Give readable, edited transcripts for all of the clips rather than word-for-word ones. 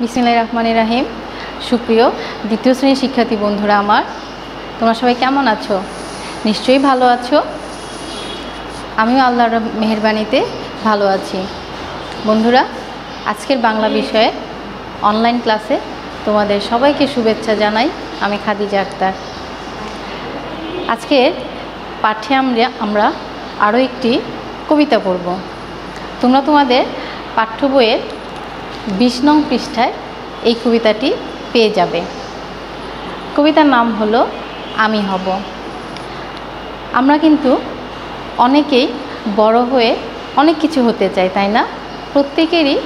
বিসমিল্লাহির রহমানির রহিম। সুপ্রিয় দ্বিতীয় শ্রেণীর শিক্ষার্থী বন্ধুরা আমার, তোমরা সবাই কেমন আছো? নিশ্চয়ই ভালো আছো। আমিও আল্লাহর মেহেরবানিতে ভালো আছি। বন্ধুরা, আজকের বাংলা বিষয়ে অনলাইন ক্লাসে তোমাদের সবাইকে শুভেচ্ছা জানাই। আমি খাদিজা আক্তার। আজকের পাঠ্যে আমরা আরও একটি কবিতা পড়ব। তোমরা তোমাদের পাঠ্য বইয়ের 20 নং পৃষ্ঠায় এই কবিতাটি পেয়ে যাবে। কবিতার নাম হলো আমি হব। আমরা কিন্তু অনেকেই বড় হয়ে অনেক কিছু হতে চাই, তাই না? প্রত্যেকেরই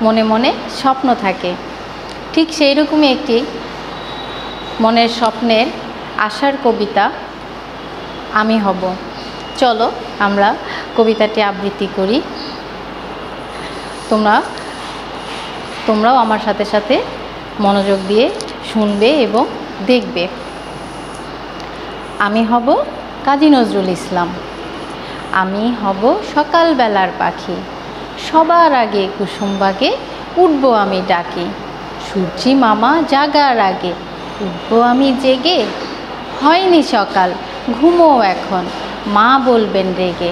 মনে মনে স্বপ্ন থাকে। ঠিক সেই রকমই একটি মনের স্বপ্নের আশার কবিতা আমি হব। চলো আমরা কবিতাটি আবৃত্তি করি। তোমরাও আমার সাথে সাথে মনোযোগ দিয়ে শুনবে এবং দেখবে। আমি হব কাজী নজরুল ইসলাম। আমি হব সকালবেলার পাখি, সবার আগে কুসুমবাগে উঠব আমি ডাকি। সূর্যি মামা জাগার আগে উঠব আমি জেগে। হয়নি সকাল ঘুমো এখন, মা বলবেন রেগে।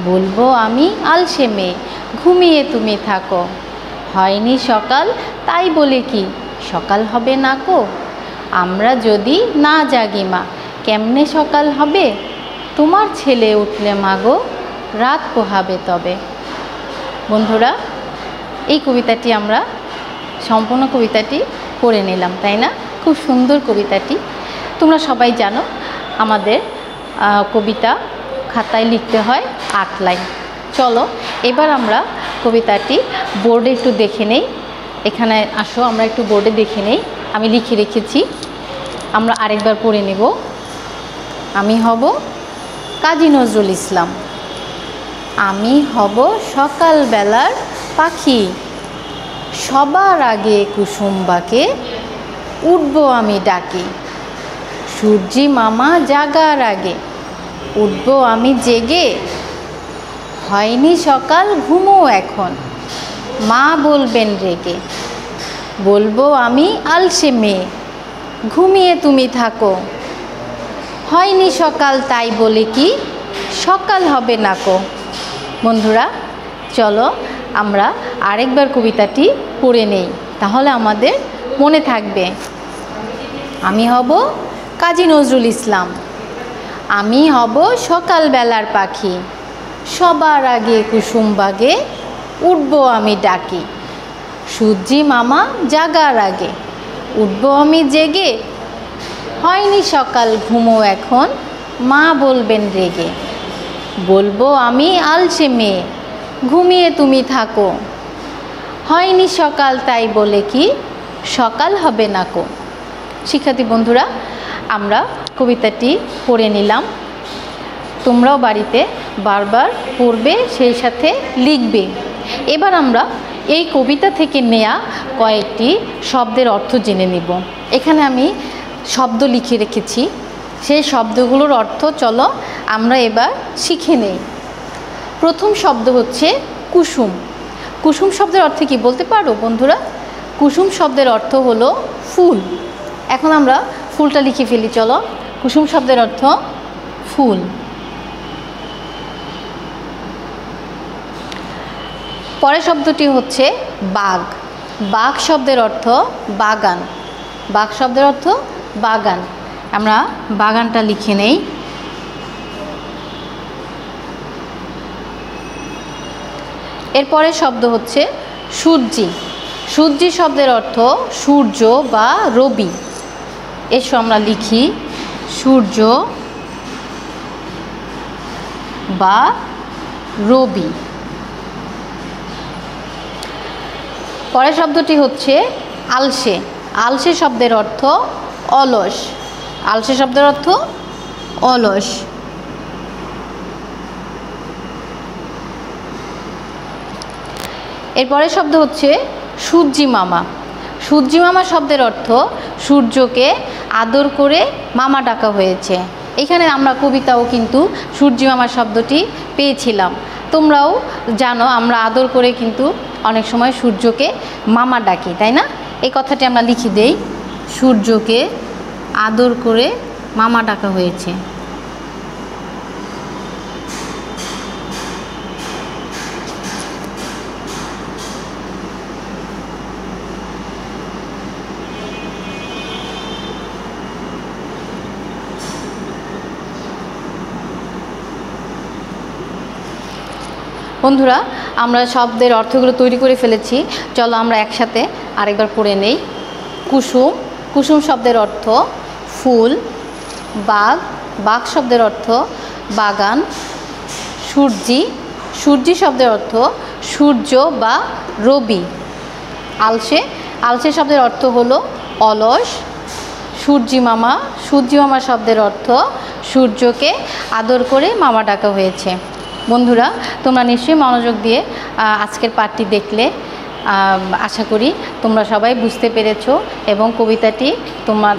বলবো আমি আলসে মেয়ে, ঘুমিয়ে তুমি থাকো। হয়নি সকাল তাই বলে কি সকাল হবে না কো? আমরা যদি না জাগি মা, কেমনে সকাল হবে? তোমার ছেলে উঠলে মাগো, রাত পোহাবে তবে। বন্ধুরা, এই কবিতাটি আমরা সম্পূর্ণ কবিতাটি পড়ে নিলাম, তাই না? খুব সুন্দর কবিতাটি। তোমরা সবাই জানো আমাদের কবিতা খাতায় লিখতে হয় 8 লাইন। চলো এবার আমরা কবিতাটি বোর্ডে একটু দেখে নেই। এখানে আসো, আমরা একটু বোর্ডে দেখে নেই। আমি লিখে রেখেছি, আমরা আরেকবার পড়ে নেব। আমি হব কাজী নজরুল ইসলাম। আমি হব সকালবেলার পাখি, সবার আগে কুসুমবাকে উঠব আমি ডাকি। সূর্যি মামা জাগার আগে উঠব আমি জেগে। হয়নি সকাল ঘুমো এখন, মা বলবেন রেগে। বলবো আমি আলসে মেয়ে, ঘুমিয়ে তুমি থাকো। হয়নি সকাল তাই বলে কি সকাল হবে না কো? বন্ধুরা, চলো আমরা আরেকবার কবিতাটি পড়ে নেই, তাহলে আমাদের মনে থাকবে। আমি হব কাজী নজরুল ইসলাম। আমি হব সকালবেলার পাখি, সবার আগে কুসুমবাগে উঠব আমি ডাকি। সূর্যি মামা জাগার আগে উঠব আমি জেগে। হয়নি সকাল ঘুমো এখন, মা বলবেন রেগে। বলবো আমি আলসে মেয়ে, ঘুমিয়ে তুমি থাকো। হয়নি সকাল তাই বলে কি সকাল হবে না কো? শিক্ষার্থী বন্ধুরা, আমরা কবিতাটি পড়ে নিলাম। তোমরাও বাড়িতে বারবার পড়বে, সেই সাথে লিখবে। এবার আমরা এই কবিতা থেকে নেয়া কয়েকটি শব্দের অর্থ জেনে নিব। এখানে আমি শব্দ লিখে রেখেছি, সেই শব্দগুলোর অর্থ চলো আমরা এবার শিখে নেই। প্রথম শব্দ হচ্ছে কুসুম। কুসুম শব্দের অর্থ কি বলতে পারো বন্ধুরা? কুসুম শব্দের অর্থ হলো ফুল। এখন আমরা ফুলটা লিখে ফেলি, চলো। কুসুম শব্দের অর্থ ফুল। পরের শব্দটি হচ্ছে বাগ। বাগ শব্দের অর্থ বাগান। বাগ শব্দের অর্থ বাগান। আমরা বাগানটা লিখে নেই। এরপরের শব্দ হচ্ছে সূর্যি। সূর্যি শব্দের অর্থ সূর্য বা রবি। এসো আমরা লিখি সূর্য বা রবি। পরের শব্দটি হচ্ছে আলসে। আলসে শব্দের অর্থ অলস। আলসে শব্দের অর্থ অলস। এরপরের শব্দ হচ্ছে সূর্যি মামা। সূর্যি মামা শব্দের অর্থ সূর্যকে আদর করে মামা ডাকা হয়েছে। এখানে আমরা কবিতাও কিন্তু সূর্যি মামা শব্দটি পেয়েছিলাম। তোমরাও জানো আমরা আদর করে কিন্তু অনেক সময় সূর্যকে মামা ডাকি, তাই না? এই কথাটি আমরা লিখে দেই, সূর্যকে আদর করে মামা ডাকা হয়েছে। বন্ধুরা, আমরা শব্দের অর্থগুলো তৈরি করে ফেলেছি। চলো আমরা একসাথে আরেকবার পড়ে নেই। কুসুম, কুসুম শব্দের অর্থ ফুল। বাগ, বাগ শব্দের অর্থ বাগান। সূর্যি, সূর্যি শব্দের অর্থ সূর্য বা রবি। আলসে, আলসে শব্দের অর্থ হলো অলস। সূর্যি মামা, সূর্যি মামা শব্দের অর্থ সূর্যকে আদর করে মামা ডাকা হয়েছে। বন্ধুরা, তোমরা নিশ্চয়ই মনোযোগ দিয়ে আজকের পাঠটি দেখলে। আশা করি তোমরা সবাই বুঝতে পেরেছো এবং কবিতাটি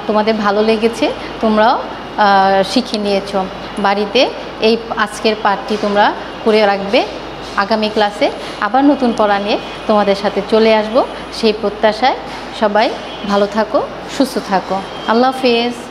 তোমাদের ভালো লেগেছে, তোমরাও শিখে নিয়েছো। বাড়িতে এই আজকের পাঠটি তোমরা করে রাখবে। আগামী ক্লাসে আবার নতুন পড়া নিয়ে তোমাদের সাথে চলে আসব, সেই প্রত্যাশায় সবাই ভালো থাকো, সুস্থ থাকো। আল্লাহ হাফেজ।